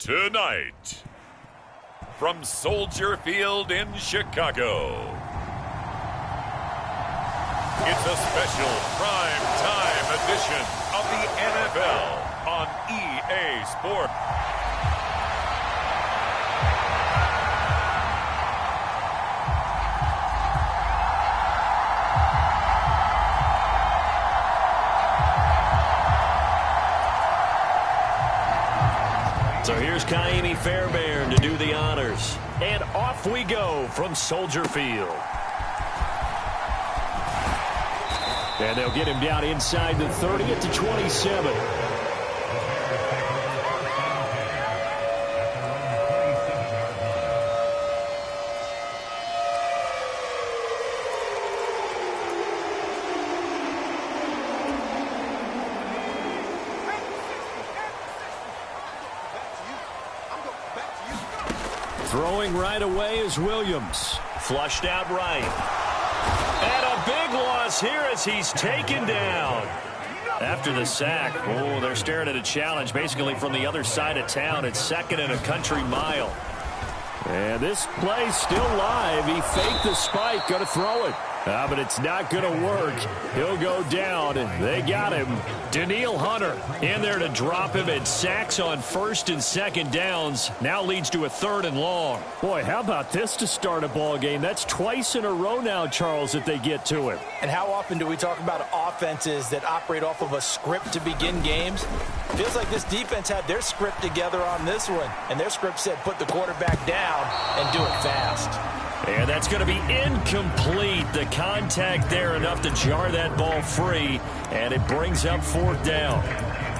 Tonight, from Soldier Field in Chicago, it's a special prime time edition of the NFL on EA Sports. So here's Kaimi Fairbairn to do the honors. And off we go from Soldier Field. And they'll get him down inside the 30 at the 27. Throwing right away is Williams. Flushed out right. And a big loss here as he's taken down. After the sack, oh, they're staring at a challenge basically from the other side of town. It's second and a country mile. And this play's still live. He faked the spike, going to throw it. But it's not going to work. He'll go down, and they got him. Danielle Hunter in there to drop him, and sacks on first and second downs. Now leads to a third and long. Boy, how about this to start a ball game? That's twice in a row now, Charles, that they get to him. And how often do we talk about offenses that operate off of a script to begin games? Feels like this defense had their script together on this one, and their script said put the quarterback down and do it fast. And that's going to be incomplete. The contact there enough to jar that ball free, and it brings up fourth down.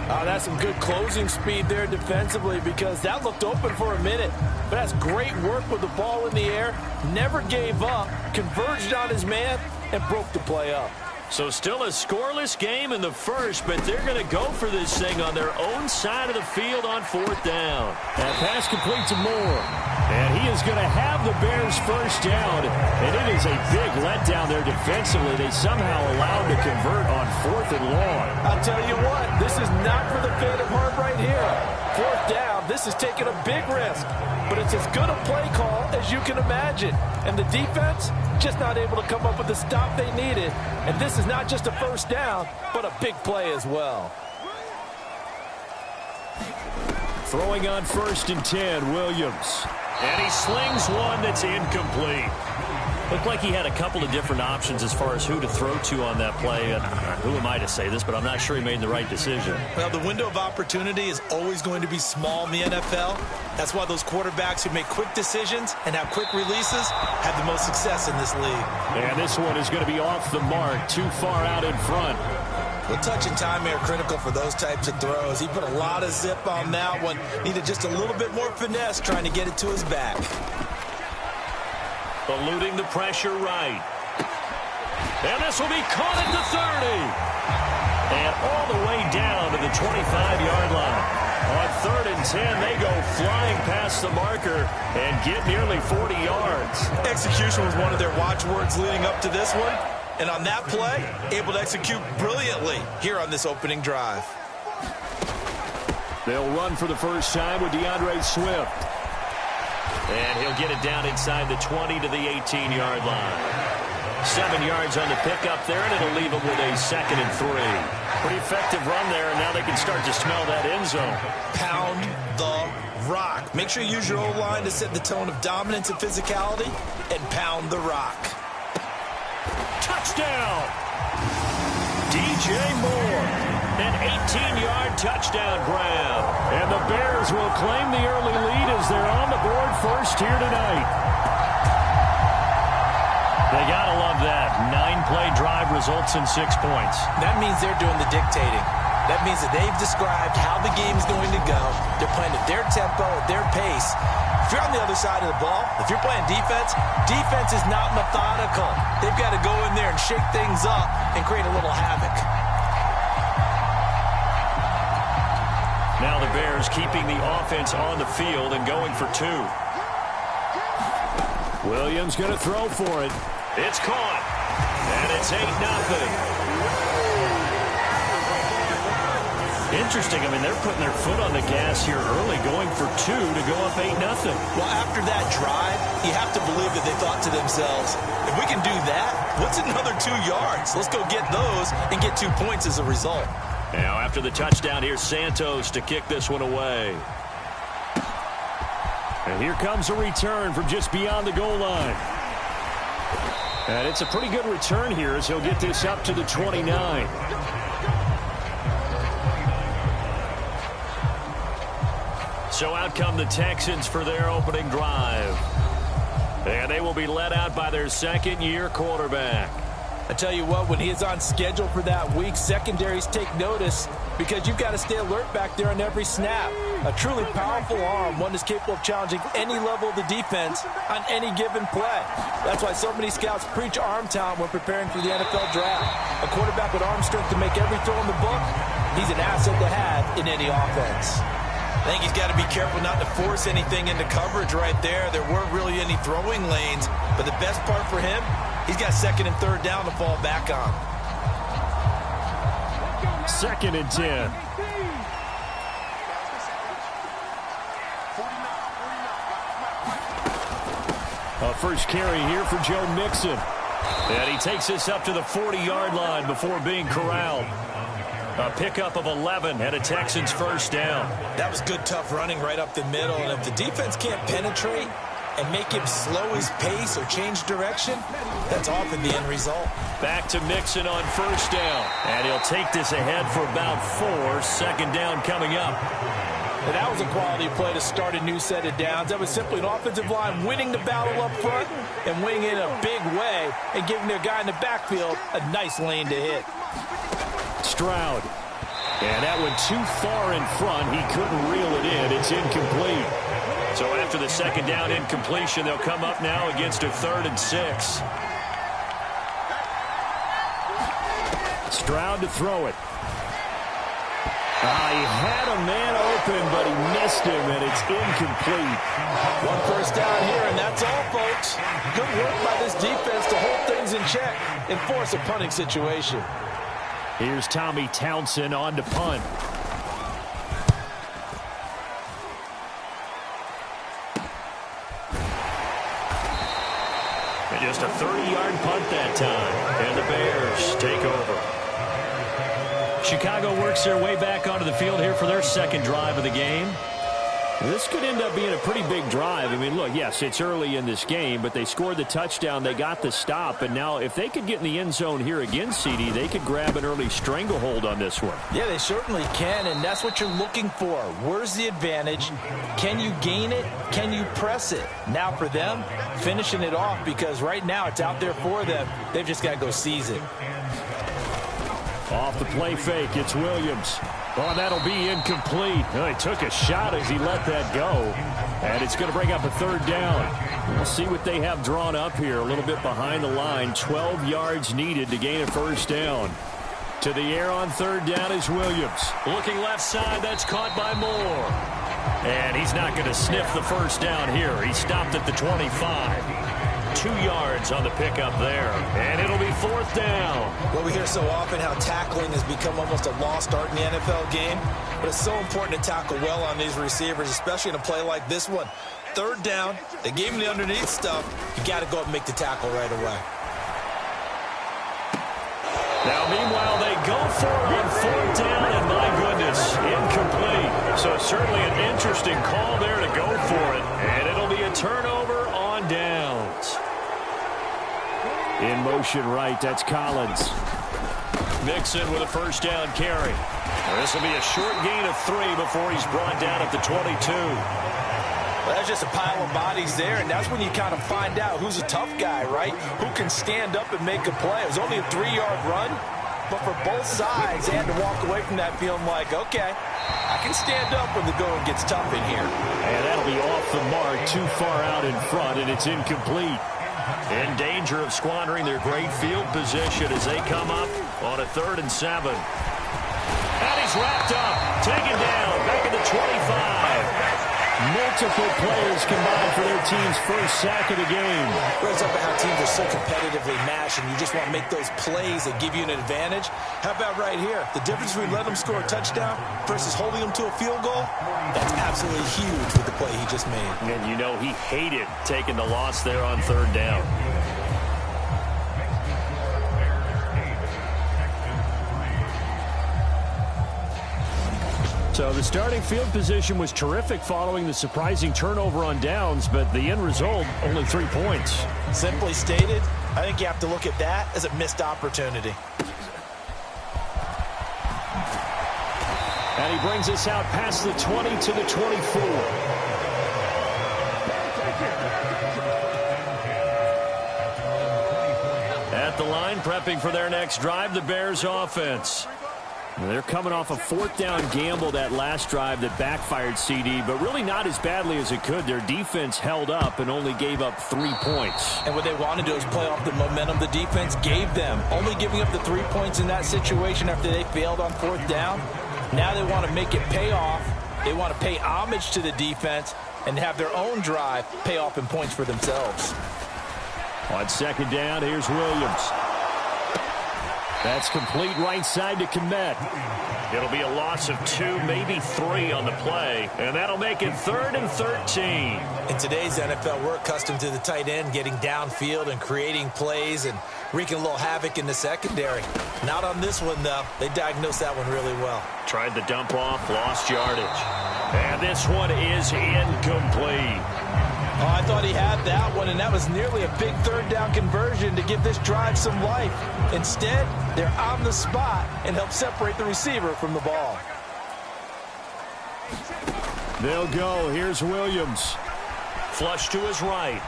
That's some good closing speed there defensively because that looked open for a minute. But that's great work with the ball in the air. Never gave up, converged on his man, and broke the play up. So still a scoreless game in the first, but they're going to go for this thing on their own side of the field on fourth down. That pass complete to Moore. And he is going to have the Bears first down. And it is a big letdown there defensively. They somehow allowed to convert on fourth and long. I'll tell you what, this is not for the faint of heart right here. Fourth down, this is taking a big risk. But it's as good a play call as you can imagine. And the defense just not able to come up with the stop they needed. And this is not just a first down, but a big play as well. Throwing on first and 10, Williams. And he slings one that's incomplete. Looked like he had a couple of different options as far as who to throw to on that play. Who am I to say this, but I'm not sure he made the right decision. Well, the window of opportunity is always going to be small in the NFL. That's why those quarterbacks who make quick decisions and have quick releases have the most success in this league. And this one is going to be off the mark, too far out in front. The touch and time are critical for those types of throws. He put a lot of zip on that one. Needed just a little bit more finesse trying to get it to his back. Eluding the pressure right. And this will be caught at the 30. And all the way down to the 25-yard line. On third and 10, they go flying past the marker and get nearly 40 yards. Execution was one of their watchwords leading up to this one. And on that play, able to execute brilliantly here on this opening drive. They'll run for the first time with DeAndre Swift. And he'll get it down inside the 20 to the 18-yard line. 7 yards on the pickup there, and it'll leave them with a second and 3. Pretty effective run there, and now they can start to smell that end zone. Pound the rock. Make sure you use your O-line to set the tone of dominance and physicality, and pound the rock. Touchdown! DJ Moore. An 18-yard touchdown grab. And the Bears will claim the early lead as they're on the board first here tonight. They got to love that. 9-play drive results in 6 points. That means they're doing the dictating. That means that they've described how the game's going to go. They're playing at their tempo, at their pace. If you're on the other side of the ball, if you're playing defense, defense is not methodical. They've got to go in there and shake things up and create a little havoc. Now the Bears keeping the offense on the field and going for 2. Williams going to throw for it. It's caught. And it's 8-0. Interesting. I mean, they're putting their foot on the gas here early, going for 2 to go up 8-0. Well, after that drive, you have to believe that they thought to themselves, if we can do that, what's another 2 yards? Let's go get those and get 2 points as a result. Now, after the touchdown, here's Santos to kick this one away. And here comes a return from just beyond the goal line. And it's a pretty good return here as he'll get this up to the 29. So out come the Texans for their opening drive. And they will be led out by their second-year quarterback. I tell you what, when he is on schedule for that week, secondaries take notice because you've got to stay alert back there on every snap. A truly powerful arm, one that's capable of challenging any level of the defense on any given play. That's why so many scouts preach arm talent when preparing for the NFL draft. A quarterback with arm strength to make every throw in the book, he's an asset to have in any offense. I think he's got to be careful not to force anything into coverage right there. There weren't really any throwing lanes, but the best part for him, he's got second and third down to fall back on. 2nd and 10. A first carry here for Joe Mixon. And he takes this up to the 40-yard line before being corralled. A pickup of 11 and a Texans first down. That was good, tough running right up the middle. And if the defense can't penetrate and make him slow his pace or change direction, that's often the end result. Back to Mixon on first down. And he'll take this ahead for about 4. 2nd down coming up. And that was a quality play to start a new set of downs. That was simply an offensive line winning the battle up front and winning it in a big way and giving their guy in the backfield a nice lane to hit. Stroud. And that went too far in front. He couldn't reel it in. It's incomplete. So after the 2nd down incompletion, they'll come up now against a 3rd and 6. Stroud to throw it. He had a man open, but he missed him, and it's incomplete. 1 first down here, and that's all, folks. Good work by this defense to hold things in check and force a punting situation. Here's Tommy Townsend on to punt. And just a 30-yard punt that time. And the Bears take over. Chicago works their way back onto the field here for their 2nd drive of the game. This could end up being a pretty big drive. I mean, look, yes, it's early in this game, but they scored the touchdown, they got the stop, and now if they could get in the end zone here again, CD, they could grab an early stranglehold on this one. Yeah, they certainly can, and that's what you're looking for. Where's the advantage? Can you gain it? Can you press it? Now for them, finishing it off, because right now it's out there for them. They've just got to go seize it. Off the play fake, it's Williams. Oh, that'll be incomplete. He took a shot as he let that go. And it's going to bring up a 3rd down. We'll see what they have drawn up here. A little bit behind the line. 12 yards needed to gain a 1st down. To the air on 3rd down is Williams. Looking left side, that's caught by Moore. And he's not going to sniff the 1st down here. He stopped at the 25. 2 yards on the pickup there. And it'll be 4th down. Well, we hear so often how tackling has become almost a lost art in the NFL game. But it's so important to tackle well on these receivers, especially in a play like this one. 3rd down, they gave him the underneath stuff. You got to go up and make the tackle right away. Now, meanwhile, they go for it on 4th down, and my goodness, incomplete. So certainly an interesting call there to go for it. And it'll be a turnover on downs. In motion right, that's Collins. Mixon with a 1st down carry. This will be a short gain of 3 before he's brought down at the 22. Well, that's just a pile of bodies there, and that's when you kind of find out who's a tough guy, right? Who can stand up and make a play. It was only a 3-yard run, but for both sides, they had to walk away from that feeling like, okay, I can stand up when the going gets tough in here. And that'll be off the mark, too far out in front, and it's incomplete. In danger of squandering their great field position as they come up on a 3rd and 7. And he's wrapped up, taken down, back at the 25. Multiple players combined for their team's first sack of the game. Brings up how teams are so competitively matched, and you just want to make those plays that give you an advantage. How about right here? The difference between letting them score a touchdown versus holding them to a field goal, that's absolutely huge with the play he just made. And you know he hated taking the loss there on third down. So the starting field position was terrific following the surprising turnover on downs, but the end result, only 3 points. Simply stated, I think you have to look at that as a missed opportunity. And he brings us out past the 20 to the 24. At the line, prepping for their next drive, the Bears offense. They're coming off a fourth down gamble that last drive that backfired, CD, but really not as badly as it could. Their defense held up and only gave up 3 points. And what they wanted to do is play off the momentum the defense gave them. Only giving up the 3 points in that situation after they failed on fourth down. Now they want to make it pay off. They want to pay homage to the defense and have their own drive pay off in points for themselves. On second down, here's Williams. That's complete right side to Kmet. It'll be a loss of 2, maybe 3 on the play, and that'll make it 3rd and 13. In today's NFL, we're accustomed to the tight end getting downfield and creating plays and wreaking a little havoc in the secondary. Not on this one, though. They diagnosed that one really well. Tried the dump off, lost yardage. And this one is incomplete. Oh, I thought he had that one, and that was nearly a big third down conversion to give this drive some life. Instead, they're on the spot and help separate the receiver from the ball. They'll go. Here's Williams. Flush to his right.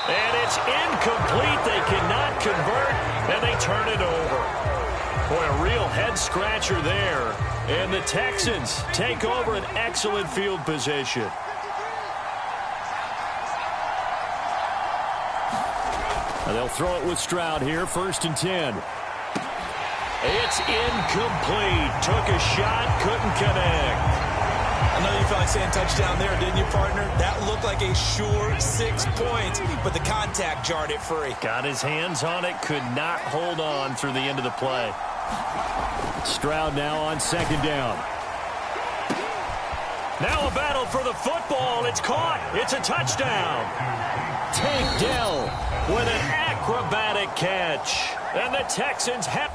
And it's incomplete. They cannot convert, and they turn it over. Boy, a real head-scratcher there. And the Texans take over an excellent field position. They'll throw it with Stroud here, 1st and 10. It's incomplete. Took a shot, couldn't connect. I know you felt like saying touchdown there, didn't you, partner? That looked like a sure 6 points, but the contact jarred it free. Got his hands on it, could not hold on through the end of the play. Stroud now on second down. Now a battle for the football. It's caught. It's a touchdown. Tank Dell with an acrobatic catch. And the Texans have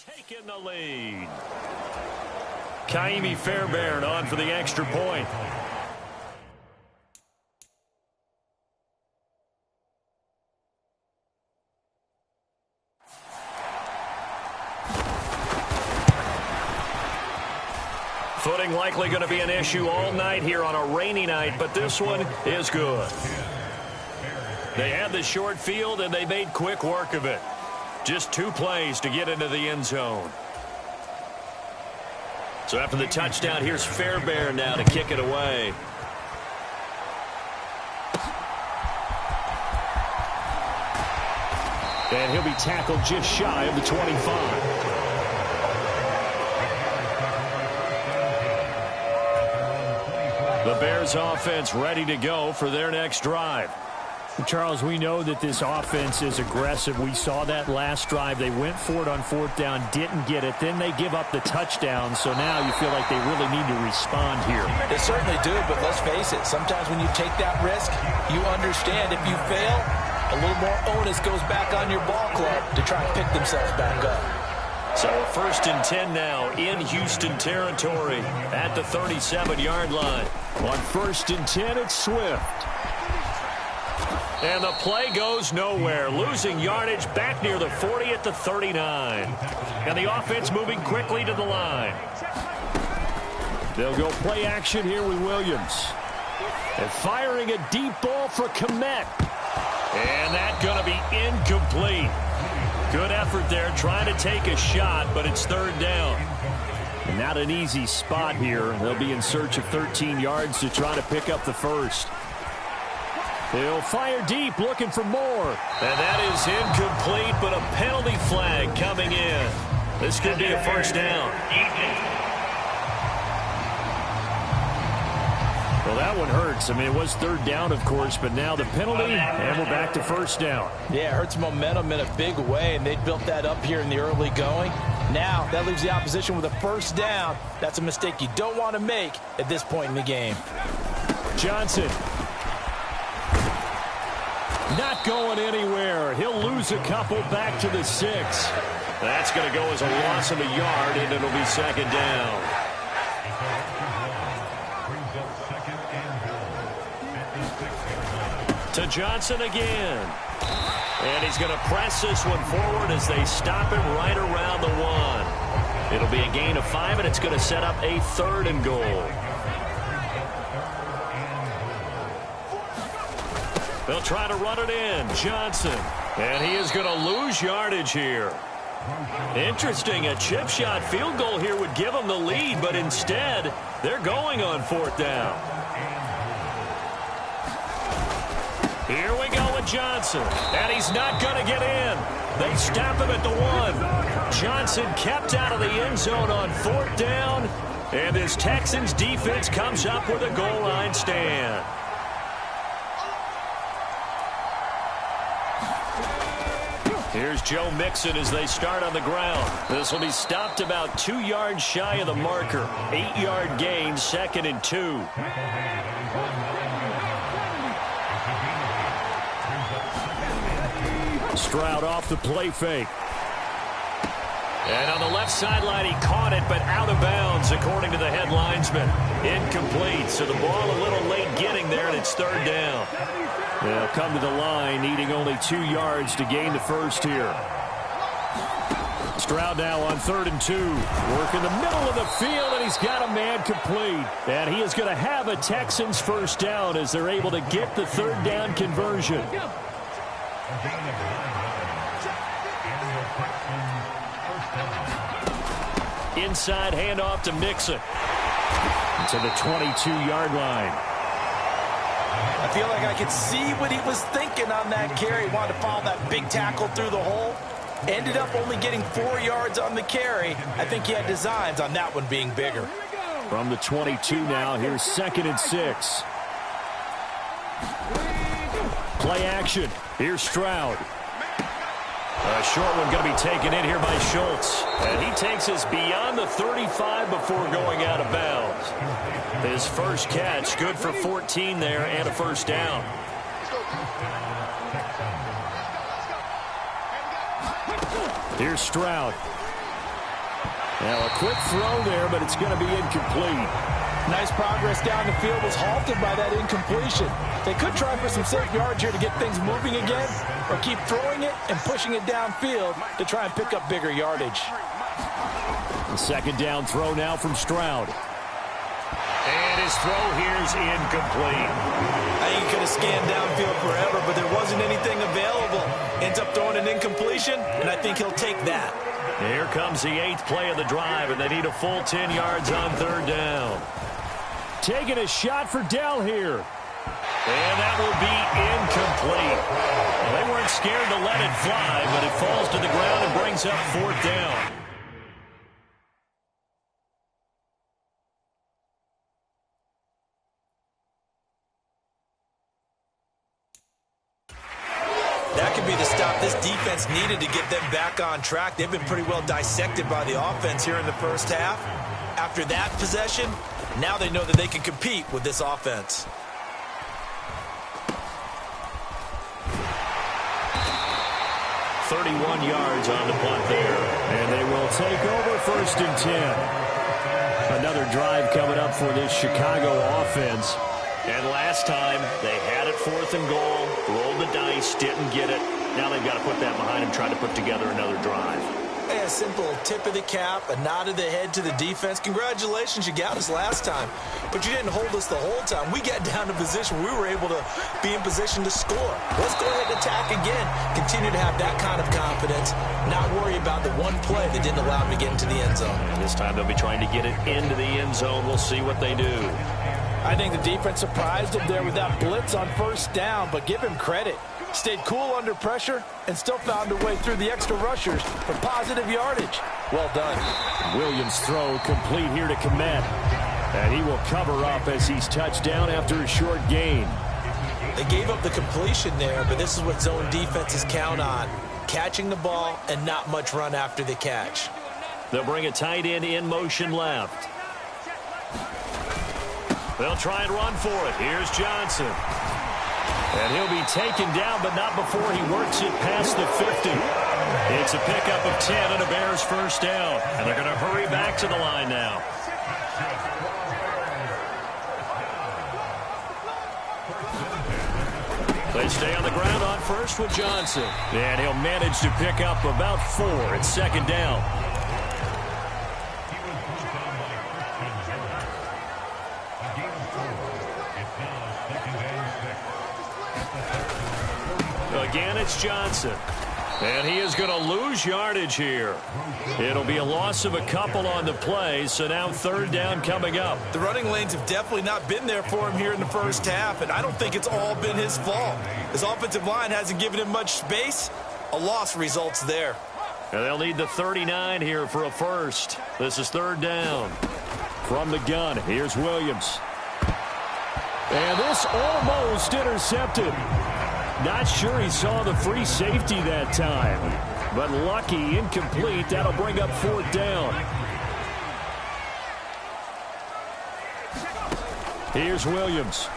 taken the lead. Kaimi Fairbairn on for the extra point. Footing likely going to be an issue all night here on a rainy night, but this one is good. They had the short field, and they made quick work of it. Just 2 plays to get into the end zone. So after the touchdown, here's Fairbairn now to kick it away. And he'll be tackled just shy of the 25. The Bears offense ready to go for their next drive. Charles, we know that this offense is aggressive. We saw that last drive. They went for it on fourth down, didn't get it. Then they give up the touchdown. So now you feel like they really need to respond here. They certainly do, but let's face it. Sometimes when you take that risk, you understand if you fail, a little more onus goes back on your ball club to try and pick themselves back up. So 1st and 10 now in Houston territory at the 37-yard line. On 1st and 10, it's Swift. And the play goes nowhere. Losing yardage back near the 40 at the 39. And the offense moving quickly to the line. They'll go play action here with Williams. And firing a deep ball for Kmet. And that's going to be incomplete. Good effort there, trying to take a shot, but it's 3rd down. And not an easy spot here. They'll be in search of 13 yards to try to pick up the first. They'll fire deep, looking for more. And that is incomplete, but a penalty flag coming in. This could be a 1st down. Well, that one hurts. I mean, it was third down, of course, but now the penalty, and we're back to first down. Yeah, it hurts momentum in a big way, and they built that up here in the early going. Now, that leaves the opposition with a first down. That's a mistake you don't want to make at this point in the game. Johnson. Not going anywhere. He'll lose a couple back to the 6. That's going to go as a loss of a yard, and it'll be second down. To Johnson again. And he's going to press this one forward as they stop him right around the 1. It'll be a gain of 5, and it's going to set up a 3rd and goal. They'll try to run it in. Johnson. And he is going to lose yardage here. Interesting. A chip shot field goal here would give them the lead, but instead, they're going on 4th down. Here we go with Johnson. And he's not going to get in. They stop him at the 1. Johnson kept out of the end zone on 4th down. And this Texans defense comes up with a goal line stand. Here's Joe Mixon as they start on the ground. This will be stopped about 2 yards shy of the marker. 8-yard gain, 2nd and 2. Stroud off the play fake. And on the left sideline, he caught it, but out of bounds, according to the head linesman. Incomplete, so the ball a little late getting there, and it's 3rd down. They'll come to the line, needing only 2 yards to gain the first here. Stroud now on 3rd and 2. Work in the middle of the field, and he's got a man complete. And he is going to have a Texans first down as they're able to get the 3rd down conversion. Inside handoff to Mixon. To the 22-yard line. I feel like I could see what he was thinking on that carry. He wanted to follow that big tackle through the hole. Ended up only getting 4 yards on the carry. I think he had designs on that one being bigger. From the 22 now, here's 2nd and 6. Play action. Here's Stroud. A short one going to be taken in here by Schultz. And he takes us beyond the 35 before going out of bounds. His first catch, good for 14 there and a first down. Here's Stroud. Now a quick throw there, but it's going to be incomplete. Nice progress down the field, was halted by that incompletion. They could try for some safe yards here to get things moving again, or keep throwing it and pushing it downfield to try and pick up bigger yardage. The 2nd down throw now from Stroud. And his throw here is incomplete. I think he could have scanned downfield forever, but there wasn't anything available. Ends up throwing an incompletion, and I think he'll take that. Here comes the 8th play of the drive, and they need a full 10 yards on 3rd down. Taking a shot for Dell here. And that will be incomplete. Well, they weren't scared to let it fly, but it falls to the ground and brings up 4th down. That could be the stop this defense needed to get them back on track. They've been pretty well dissected by the offense here in the first half. After that possession, now they know that they can compete with this offense. .31 yards on the punt there. And they will take over 1st and 10. Another drive coming up for this Chicago offense. And last time, they had it 4th and goal, rolled the dice, didn't get it. Now they've got to put that behind them, try to put together another drive. A simple tip of the cap, a nod of the head to the defense. Congratulations, you got us last time. But you didn't hold us the whole time. We got down to position where we were able to be in position to score. Let's go ahead and attack again. Continue to have that kind of confidence. Not worry about the one play that didn't allow them to get into the end zone. And this time they'll be trying to get it into the end zone. We'll see what they do. I think the defense surprised him there with that blitz on 1st down, but give him credit. Stayed cool under pressure and still found a way through the extra rushers for positive yardage. Well done. Williams' throw complete here to Komet. And he will cover up as he's touched down after a short gain. They gave up the completion there, but this is what zone defenses count on. Catching the ball and not much run after the catch. They'll bring a tight end in motion left. They'll try and run for it. Here's Johnson. And he'll be taken down, but not before he works it past the 50. It's a pickup of 10 and a Bears first down. And they're going to hurry back to the line now. They stay on the ground on first with Johnson. And he'll manage to pick up about 4 at second down. Again, it's Johnson. And he is going to lose yardage here. It'll be a loss of a couple on the play, so now third down coming up. The running lanes have definitely not been there for him here in the first half, and I don't think it's all been his fault. His offensive line hasn't given him much space. A loss results there. And they'll need the 39 here for a first. This is third down. From the gun, here's Williams. And this almost intercepted. Not sure he saw the free safety that time. But lucky, incomplete. That'll bring up fourth down. Here's Williams.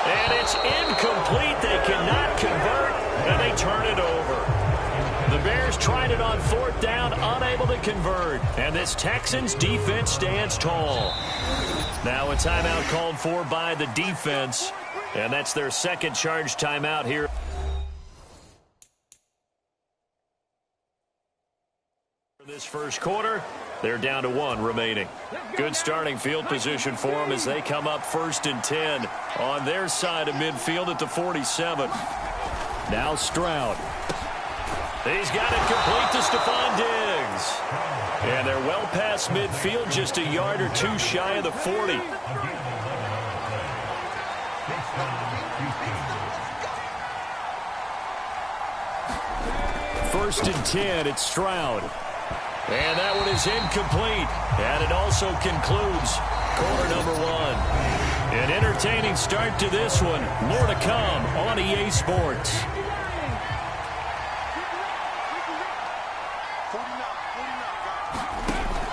And it's incomplete. They cannot convert, and they turn it over. The Bears tried it on fourth down, unable to convert. And this Texans defense stands tall. Now a timeout called for by the defense. And that's their second charge timeout here. For this first quarter, they're down to 1 remaining. Good starting field position for them as they come up first and 10 on their side of midfield at the 47. Now Stroud. He's got it complete to Stephon Diggs. And they're well past midfield, just a yard or 2 shy of the 40. First and 10, it's Stroud. And that one is incomplete. And it also concludes quarter number 1. An entertaining start to this one. More to come on EA Sports.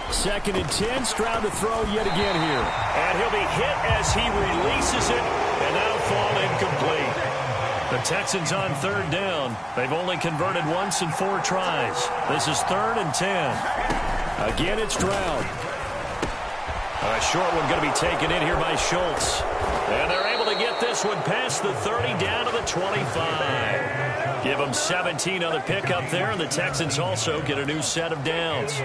Second and 10, Stroud to throw yet again here. And he'll be hit as he releases it, and that'll fall incomplete. The Texans on third down. They've only converted once in 4 tries. This is third and 10. Again, it's Stroud. A short one going to be taken in here by Schultz. And they're able to get this one past the 30 down to the 25. Give them 17 on the pickup there, and the Texans also get a new set of downs.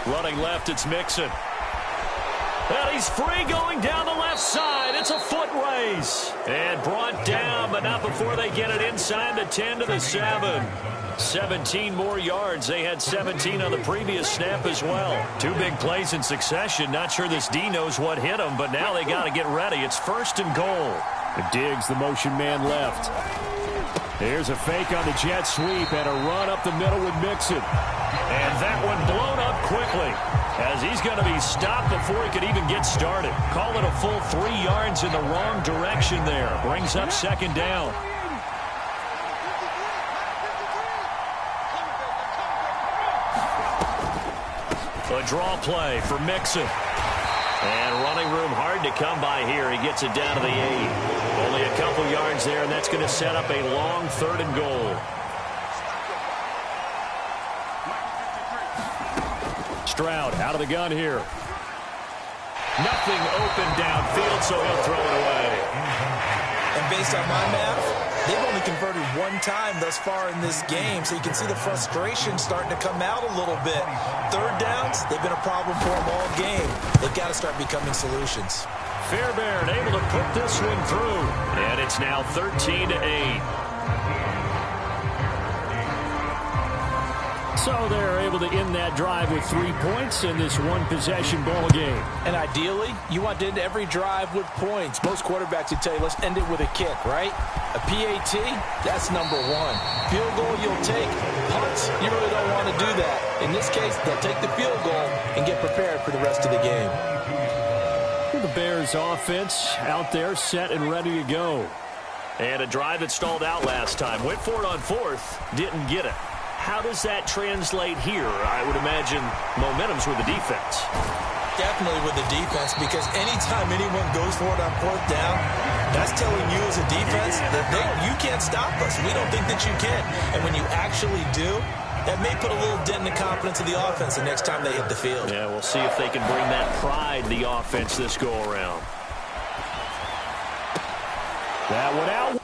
Running left, it's Mixon. And he's free going down the left side. It's a foot race. And brought down, but not before they get it inside the 10 to the 7. 17 more yards. They had 17 on the previous snap as well. 2 big plays in succession. Not sure this D knows what hit him, but now they got to get ready. It's first and goal. Diggs, the motion man left. Here's a fake on the jet sweep and a run up the middle with Mixon. And that one blown up quickly as he's going to be stopped before he could even get started. Call it a full 3 yards in the wrong direction there. Brings up second down. A draw play for Mixon. And running room hard to come by here. He gets it down to the 8. Only a couple yards there, and that's going to set up a long third and goal. Stroud out of the gun here. Nothing open downfield, so he'll throw it away. And based on my math, they've only converted 1 time thus far in this game, so you can see the frustration starting to come out a little bit. Third downs, they've been a problem for them all game. They've got to start becoming solutions. Fairbairn able to put this one through, and it's now 13-8. So they're able to end that drive with 3 points in this one-possession ball game. And ideally, you want to end every drive with points. Most quarterbacks would tell you, let's end it with a kick, right? A PAT, that's number one. Field goal you'll take. Punts, you really don't want to do that. In this case, they'll take the field goal and get prepared for the rest of the game. The Bears offense out there set and ready to go. And a drive that stalled out last time. Went for it on fourth, didn't get it. How does that translate here? I would imagine momentum's with the defense. Definitely with the defense, because anytime anyone goes for it on fourth down, that's telling you as a defense that you can't stop us. We don't think that you can. And when you actually do, that may put a little dent in the confidence of the offense the next time they hit the field. Yeah, we'll see if they can bring that pride to the offense this go-around. That one out.